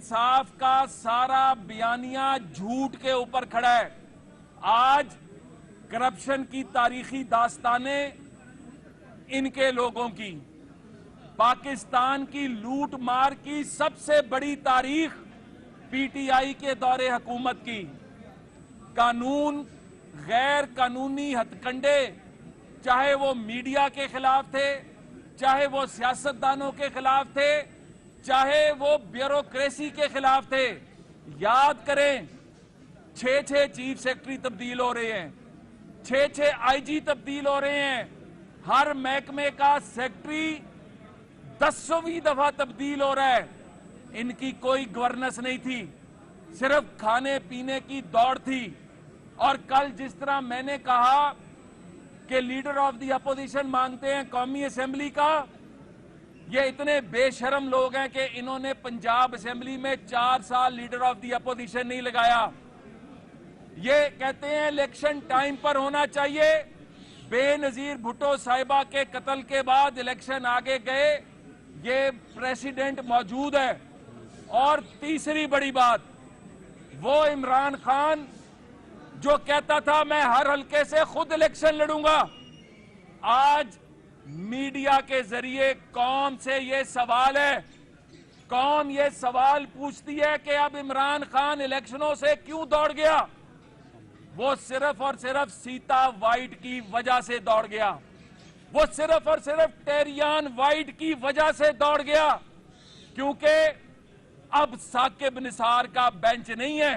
इंसाफ का सारा बयानिया झूठ के ऊपर खड़ा है। आज करप्शन की तारीखी दास्तानें इनके लोगों की, पाकिस्तान की लूट मार की सबसे बड़ी तारीख पीटीआई के दौरे हुकूमत की। कानून गैर कानूनी हथकंडे, चाहे वो मीडिया के खिलाफ थे, चाहे वो सियासतदानों के खिलाफ थे, चाहे वो ब्यूरोक्रेसी के खिलाफ थे। याद करें, 6 चीफ सेक्रेटरी तब्दील हो रहे हैं, 6 आईजी तब्दील हो रहे हैं, हर महकमे का सेक्रेटरी 10वीं दफा तब्दील हो रहा है। इनकी कोई गवर्नेंस नहीं थी, सिर्फ खाने पीने की दौड़ थी। और कल जिस तरह मैंने कहा कि लीडर ऑफ द अपोजिशन मांगते हैं कौमी असेंबली का, ये इतने बेशर्म लोग हैं कि इन्होंने पंजाब असेंबली में 4 साल लीडर ऑफ द अपोजिशन नहीं लगाया। ये कहते हैं इलेक्शन टाइम पर होना चाहिए। बेनजीर भुट्टो साहिबा के कत्ल के बाद इलेक्शन आगे गए, ये प्रेसिडेंट मौजूद है। और तीसरी बड़ी बात, वो इमरान खान जो कहता था मैं हर हल्के से खुद इलेक्शन लड़ूंगा, आज मीडिया के जरिए कौम से ये सवाल है, कौम ये सवाल पूछती है कि अब इमरान खान इलेक्शनों से क्यों दौड़ गया। वो सिर्फ और सिर्फ सीता वाइट की वजह से दौड़ गया, वो सिर्फ और सिर्फ टेरियान वाइट की वजह से दौड़ गया, क्योंकि अब साकिब निसार का बेंच नहीं है,